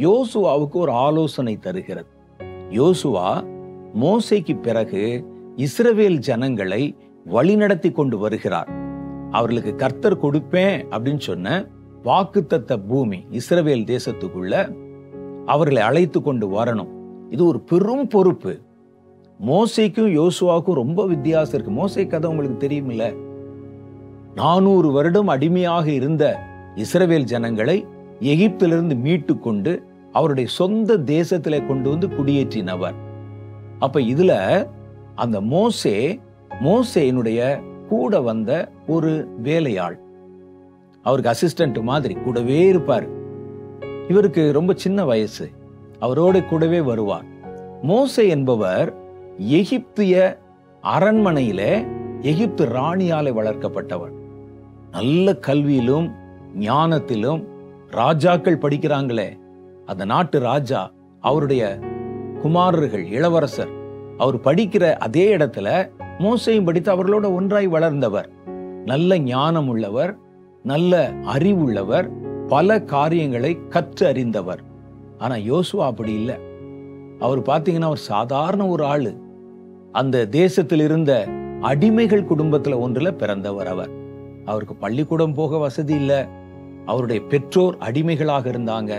யோசுவாவுக்கு ஒரு ஆலோசனை தருகிறது. யோசுவா மோசேக்கு பிறகு இஸ்ரவேல் ஜனங்களை வழிநடத்தி கொண்டு வருகிறார். அவர்களுக்கு கர்த்தர் கொடுப்பேன் அப்படின்னு சொன்ன வாக்குத்தத்த பூமி இஸ்ரவேல் தேசத்துக்குள்ள அவர்களை அழைத்து கொண்டு வரணும். இது ஒரு பெரும் பொறுப்பு. மோசேக்கும் யோசுவாவுக்கும் ரொம்ப வித்தியாசம் இருக்கு. மோசே கதை உங்களுக்கு தெரியுமில்ல. 400 வருடம் அடிமையாக இருந்த இஸ்ரவேல் ஜனங்களை எகிப்திலிருந்து மீட்டு கொண்டு அவருடைய சொந்த தேசத்திலே கொண்டு வந்து குடியேற்றினவர். அப்ப இதுல அந்த மோசேயினுடைய கூட வந்த ஒரு வேலையாள், அவருக்கு அசிஸ்டன்ட் மாதிரி கூடவே இருப்பார். இவருக்கு ரொம்ப சின்ன வயசு, அவரோட கூடவே வருவார். மோசே என்பவர் எகிப்திய அரண்மனையிலே எகிப்து ராணியாலே வளர்க்கப்பட்டவர். நல்ல கல்வியிலும் ஞானத்திலும் ராஜாக்கள் படிக்கிறாங்களே, அந்த நாட்டு ராஜா அவருடைய குமாரர்கள் இளவரசர் அவர் படிக்கிற அதே இடத்துல மோசேயும் படித்து அவர்களோட ஒன்றாய் வளர்ந்தவர். நல்ல ஞானம் உள்ளவர், நல்ல அறிவுள்ளவர், பல காரியங்களை கற்று அறிந்தவர். ஆனா யோசுவா அப்படி இல்லை. அவர் பார்த்தீங்கன்னா ஒரு சாதாரண ஒரு ஆளு. அந்த தேசத்தில் இருந்த அடிமைகள் குடும்பத்துல ஒன்றுல பிறந்தவர். அவருக்கு பள்ளிக்கூடம் போக வசதி இல்லை. அவருடைய பெற்றோர் அடிமைகளாக இருந்தாங்க.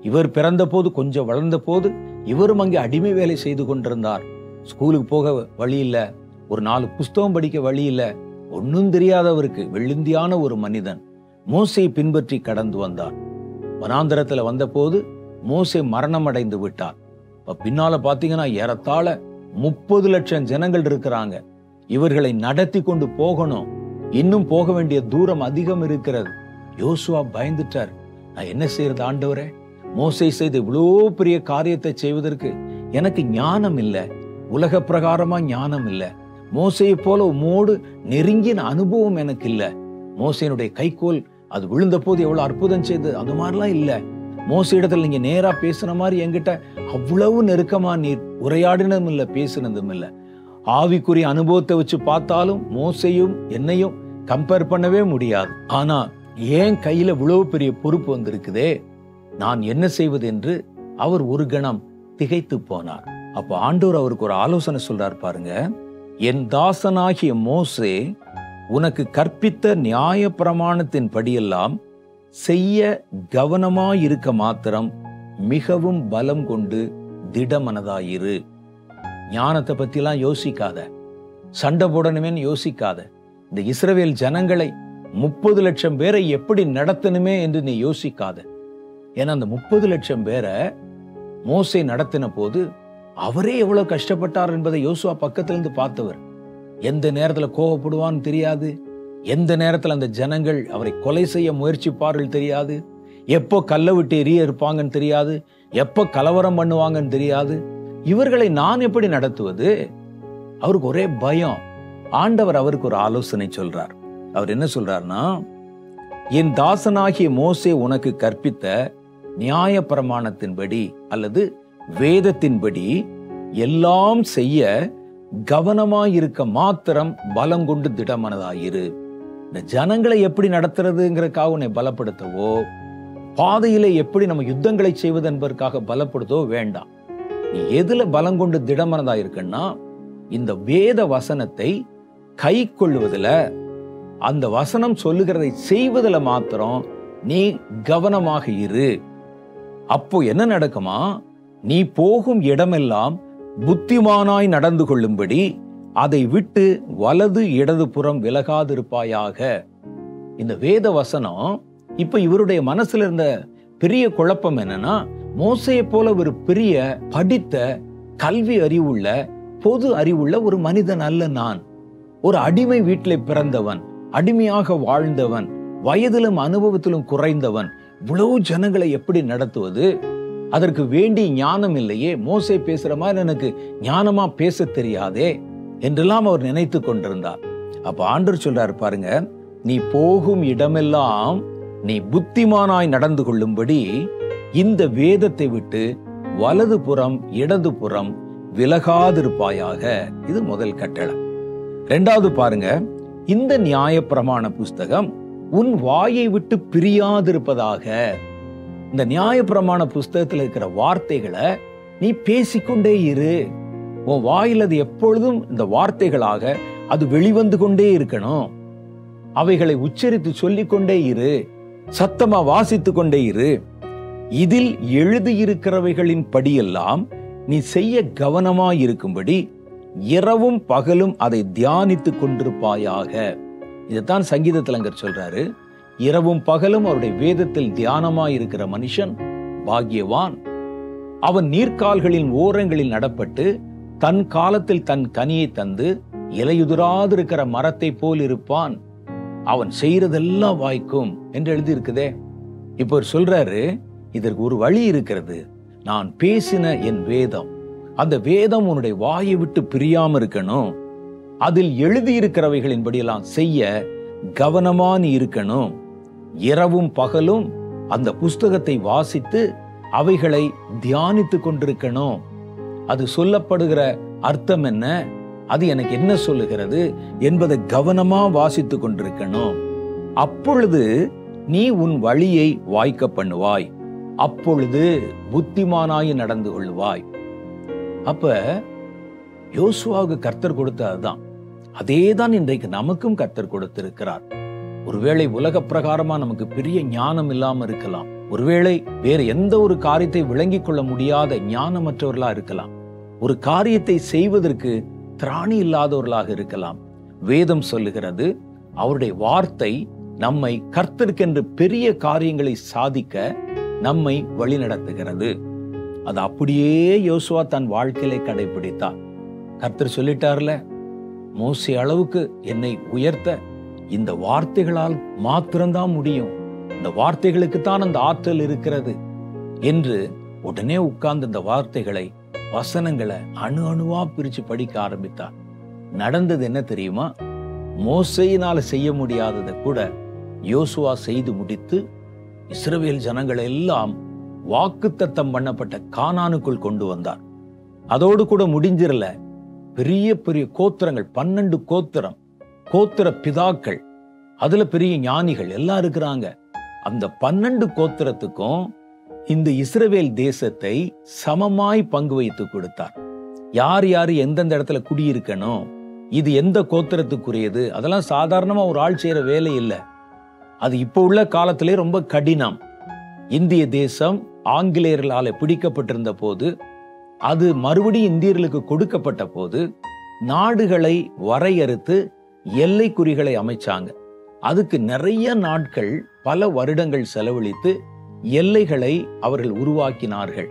இவர் பிறந்த போது கொஞ்சம் வளர்ந்த போது இவரும் அங்கே அடிமை வேலை செய்து கொண்டிருந்தார். ஸ்கூலுக்கு போக வழி இல்லை, ஒரு 4 புஸ்தகம் படிக்க வழி இல்லை, ஒன்னும் தெரியாதவருக்கு வெள்ளிந்தியான ஒரு மனிதன் மோசே பின்பற்றி கடந்து வந்தார். வனாந்தரத்துல வந்த போது மோசே மரணம் அடைந்து விட்டார். பின்னால பாத்தீங்கன்னா ஏறத்தாழ 30 லட்சம் ஜனங்கள் இருக்கிறாங்க. இவர்களை நடத்தி கொண்டு போகணும். இன்னும் போக வேண்டிய தூரம் அதிகம் இருக்கிறது. யோசுவா பயந்துட்டார். நான் என்ன செய்யறது ஆண்டவரே? மோசே செய்த இவ்வளோ பெரிய காரியத்தை செய்வதற்கு எனக்கு ஞானம் இல்லை, உலக பிரகாரமா ஞானம் இல்லை. மோசையை போல உம்மோடு நெருங்கின அனுபவம் எனக்கு இல்லை. மோசையினுடைய கைக்கோல் அது விழுந்த போது எவ்வளவு அற்புதம் செய்தது, அது மாதிரிலாம் இல்லை. மோசை இடத்துல நீங்க நேரா பேசுன மாதிரி என்கிட்ட அவ்வளவு நெருக்கமா நீர் உரையாடினதும் இல்லை, பேசினதும் இல்லை. ஆவிக்குரிய அனுபவத்தை வச்சு பார்த்தாலும் மோசையும் என்னையும் கம்பேர் பண்ணவே முடியாது. ஆனா ஏன் கையில இவ்வளவு பெரிய பொறுப்பு வந்திருக்குதே, நான் என்ன செய்வது என்று அவர் ஒரு கணம் திகைத்து போனார். அப்ப ஆண்டவர் அவருக்கு ஒரு ஆலோசனை சொல்றார் பாருங்க. என் தாசனாகிய மோசே உனக்கு கற்பித்த நியாய பிரமாணத்தின் படியெல்லாம் செய்ய கவனமாயிருக்க மாத்திரம் மிகவும் பலம் கொண்டு திடமனதாயிரு. ஞானத்தை பத்திலாம் யோசிக்காத, சண்டை போடணுமேன்னு யோசிக்காத. இந்த இஸ்ரவேல் ஜனங்களை 30 லட்சம் பேரை எப்படி நடத்தணுமே என்று நீ யோசிக்காத. ஏன்னா அந்த 30 லட்சம் பேரை மோசே நடத்தின போது அவரே எவ்வளவு கஷ்டப்பட்டார் என்பதை யோசுவா பக்கத்திலிருந்து பார்த்தவர். எந்த நேரத்துல கோபப்படுவான்னு தெரியாது, எந்த நேரத்துல அந்த ஜனங்கள் அவரை கொலை செய்ய முயற்சிப்பார்கள் தெரியாது, எப்போ கல்லை விட்டு எரிய இருப்பாங்கன்னு தெரியாது, எப்போ கலவரம் பண்ணுவாங்கன்னு தெரியாது. இவர்களை நான் எப்படி நடத்துவது? அவருக்கு ஒரே பயம். ஆண்டவர் அவருக்கு ஒரு ஆலோசனை சொல்றார். அவர் என்ன சொல்றாருன்னா, என் தாசனாகிய மோசே உனக்கு கற்பித்த நியாய பிரமாணத்தின்படி அல்லது வேதத்தின்படி எல்லாம் செய்ய கவனமாயிருக்க மாத்திரம் பலம் கொண்டு திடமனதாயிரு. இந்த ஜனங்களை எப்படி நடத்துறதுங்கிறதுக்காக உன்னை பலப்படுத்தவோ, பாதையில எப்படி நம்ம யுத்தங்களை செய்வது என்பதற்காக பலப்படுத்தவோ வேண்டாம். நீ எதுல பலம் கொண்டு திடமனதாயிருக்குன்னா, இந்த வேத வசனத்தை கை கொள்ளுவதுல, அந்த வசனம் சொல்லுகிறதை செய்வதுல மாத்திரம் நீ கவனமாக இரு. அப்போ என்ன நடக்குமா? நீ போகும் இடமெல்லாம் புத்திமானாய் நடந்து கொள்ளும்படி அதை விட்டு வலது இடது புறம் விலகாதிருப்பாயாக. இந்த வேத வசனம் இப்ப இவருடைய மனசுல இருந்த பெரிய குழப்பம் என்னன்னா, மோசையை போல ஒரு பெரிய படித்த கல்வி அறிவுள்ள பொது அறிவுள்ள ஒரு மனிதன் அல்ல நான். ஒரு அடிமை வீட்டில் பிறந்தவன், அடிமையாக வாழ்ந்தவன், வயதிலும் அனுபவத்திலும் குறைந்தவன். இவ்வளவு ஜனங்களை எப்படி நடத்துவது? அதற்கு வேண்டிய ஞானம் இல்லையே. மோசே பேசுற மாதிரி எனக்கு ஞானமா பேச தெரியாதே என்றெல்லாம் அவர் நினைத்து கொண்டிருந்தார். அப்ப ஆண்டவர் சொல்றாரு பாருங்க, நீ போகும் இடமெல்லாம் நீ புத்திமானாய் நடந்து கொள்ளும்படி இந்த வேதத்தை விட்டு வலது புறம் இடது புறம் விலகாதிருப்பாயாக. இது முதல் கட்டளை. 2வது பாருங்க, இந்த நியாய பிரமாண புஸ்தகம் உன் வாயை விட்டு பிரியாதிருப்பதாக. இந்த நியாயப்பிரமாண புஸ்தகத்தில் இருக்கிற வார்த்தைகளை நீ பேசிக்கொண்டே இரு. உன் வாயில் அது எப்பொழுதும் இந்த வார்த்தைகளாக அது வெளிவந்து கொண்டே இருக்கணும். அவைகளை உச்சரித்து சொல்லிக்கொண்டே இரு, சத்தமா வாசித்து கொண்டே இரு. இதில் எழுதியிருக்கிறவைகளின் படியெல்லாம் நீ செய்ய கவனமாயிருக்கும்படி இரவும் பகலும் அதை தியானித்து கொண்டிருப்பாயாக. இதைத்தான் சங்கீதத்திலங்கர் சொல்றாரு, இரவும் பகலும் அவருடைய வேதத்தில் தியானமாயிருக்கிற மனுஷன் பாக்கியவான். அவன் நீர்க்கால்களின் ஓரங்களில் நடப்பட்டு தன் காலத்தில் தன் கனியை தந்து இலையுதிராதிருக்கிற மரத்தை போல் இருப்பான். அவன் செய்யறதெல்லாம் வாய்க்கும் என்று எழுதியிருக்குதே. இப்போ சொல்றாரு, இதற்கு ஒரு வழி இருக்கிறது. நான் பேசின என் வேதம், அந்த வேதம் உன்னுடைய வாயை விட்டு பிரியாம இருக்கணும். அதில் எழுதியிருக்கிறவைகளின்படியெல்லாம் செய்ய கவனமா நீ இருக்கணும். இரவும் பகலும் அந்த புஸ்தகத்தை வாசித்து அவைகளை தியானித்து கொண்டிருக்கணும். அது சொல்லப்படுகிற அர்த்தம் என்ன, அது எனக்கு என்ன சொல்லுகிறது என்பதை கவனமா வாசித்து கொண்டிருக்கணும். அப்பொழுது நீ உன் வழியை வாய்க்க பண்ணுவாய், அப்பொழுது புத்திமானாய் நடந்து கொள்வாய். அப்ப யோசுவாவுக்கு கர்த்தர் கொடுத்ததுதான், அதேதான் இன்றைக்கு நமக்கும் கர்த்தர் கொடுத்திருக்கிறார். ஒருவேளை உலக பிரகாரமா நமக்கு பெரிய ஞானம் இல்லாம இருக்கலாம். ஒருவேளை வேறு எந்த ஒரு காரியத்தை விளங்கிக் கொள்ள முடியாத ஞானமற்றவர்களா இருக்கலாம். ஒரு காரியத்தை செய்வதற்கு திராணி இல்லாதவர்களாக இருக்கலாம். வேதம் சொல்லுகிறது, அவருடைய வார்த்தை நம்மை கர்த்தருக்கென்று பெரிய காரியங்களை சாதிக்க நம்மை வழிநடத்துகிறது. அது அப்படியே யோசுவா தன் வாழ்க்கையில கடைபிடித்தார். கர்த்தர் சொல்லிட்டார்ல, மோசே அளவுக்கு என்னை உயர்த்த இந்த வார்த்தைகளால் மாத்திரம்தான் முடியும், இந்த வார்த்தைகளுக்கு தான் அந்த ஆற்றல் இருக்கிறது என்று உடனே உட்கார்ந்து இந்த வார்த்தைகளை, வசனங்களை அணு அணுவா பிரிச்சு படிக்க ஆரம்பித்தார். நடந்தது என்ன தெரியுமா? மோசேயினால செய்ய முடியாததை கூட யோசுவா செய்து முடித்து இஸ்ரவேல் ஜனங்களை எல்லாம் வாக்குத்தத்தம் பண்ணப்பட்ட கானானுக்குள் கொண்டு வந்தார். அதோடு கூட முடிஞ்சிரல. பெரிய பெரிய கோத்திரங்கள், 12 கோத்திரம், கோத்திர பிதாக்கள், அதுல பெரிய ஞானிகள் எல்லாம் இருக்கிறாங்க. அந்த 12 கோத்திரத்துக்கும் இந்த இஸ்ரவேல் தேசத்தை சமமாய் பங்கு வைத்து கொடுத்தார். யார் யாரு எந்தெந்த இடத்துல குடியிருக்கணும், இது எந்த கோத்திரத்துக்குரியது, அதெல்லாம் சாதாரணமா ஒரு ஆள் செய்யற வேலை இல்லை. அது இப்போ உள்ள காலத்திலே ரொம்ப கடினம். இந்திய தேசம் ஆங்கிலேயர்களால் பிடிக்கப்பட்டிருந்த போது, அது மறுபடியும் இந்தியர்களுக்கு கொடுக்கப்பட்ட போது நாடுகளை வரையறுத்து எல்லை குறிகளை அமைச்சாங்க. அதுக்கு நிறைய நாட்கள், பல வருடங்கள் செலவழித்து எல்லைகளை அவர்கள் உருவாக்கினார்கள்.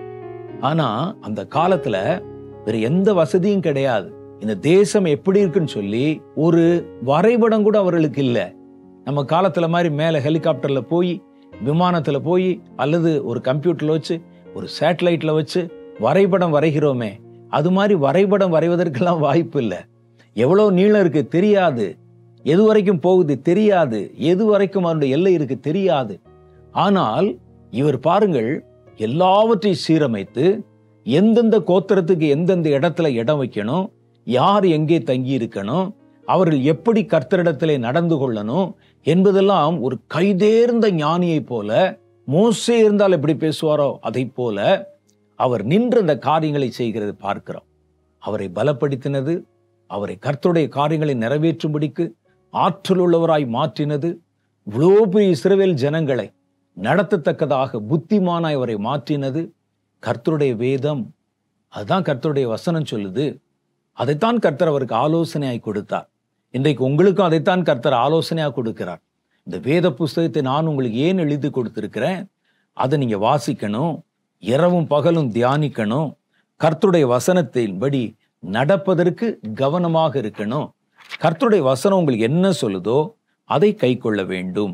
ஆனா அந்த காலத்துல வேற எந்த வசதியும் கிடையாது. இந்த தேசம் எப்படி இருக்குன்னு சொல்லி ஒரு வரைபடம் கூட அவர்களுக்கு இல்லை. நம்ம காலத்துல மாதிரி மேல ஹெலிகாப்டர்ல போய், விமானத்துல போய், அல்லது ஒரு கம்ப்யூட்டர்ல வச்சு, ஒரு சேட்டலைட்ல வச்சு வரைபடம் வரைகிறோமே, அது மாதிரி வரைபடம் வரைவதற்கெல்லாம் வாய்ப்பு இல்லை. எவ்வளவு நீளம் இருக்கு தெரியாது, எது வரைக்கும் போகுது தெரியாது, எது வரைக்கும் அவருடைய எல்லை இருக்கு தெரியாது. ஆனால் இவர் பாருங்கள், எல்லாவற்றையும் சீரமைத்து எந்தெந்த கோத்திரத்துக்கு எந்தெந்த இடத்துல இடம் வைக்கணும், யார் எங்கே தங்கி இருக்கணும், அவர்கள் எப்படி கர்த்தரிடத்திலே நடந்து கொள்ளணும் என்பதெல்லாம் ஒரு கைதேர்ந்த ஞானியை போல, மோசே இருந்தால் எப்படி பேசுவாரோ அதை போல அவர் நின்று அந்த காரியங்களை செய்கிறது பார்க்கிறோம். அவரை பலப்படுத்தினது, அவரை கர்த்தருடைய காரியங்களை நிறைவேற்றும்படிக்கு ஆற்றல் உள்ளவராய் மாற்றினது, இவ்வளோ பெரிய இஸ்ரவேல் ஜனங்களை நடத்தத்தக்கதாக புத்திமானாய் அவரை மாற்றினது கர்த்தருடைய வேதம். அதுதான் கர்த்தருடைய வசனம் சொல்லுது. அதைத்தான் கர்த்தர் அவருக்கு ஆலோசனையாய் கொடுத்தார். இன்றைக்கு உங்களுக்கும் அதைத்தான் கர்த்தர் ஆலோசனையாக கொடுக்கிறார். இந்த வேத புஸ்தகத்தை நான் உங்களுக்கு ஏன் எழுதி கொடுத்திருக்கிறேன், அதை நீங்க வாசிக்கணும், இரவும் பகலும் தியானிக்கணும், கர்த்தருடைய வசனத்தின்படி நடப்பதற்கு கவனமாக இருக்கணும். கர்த்தருடைய வசனம் உங்களுக்கு என்ன சொல்லுதோ அதை கை கொள்ள வேண்டும்.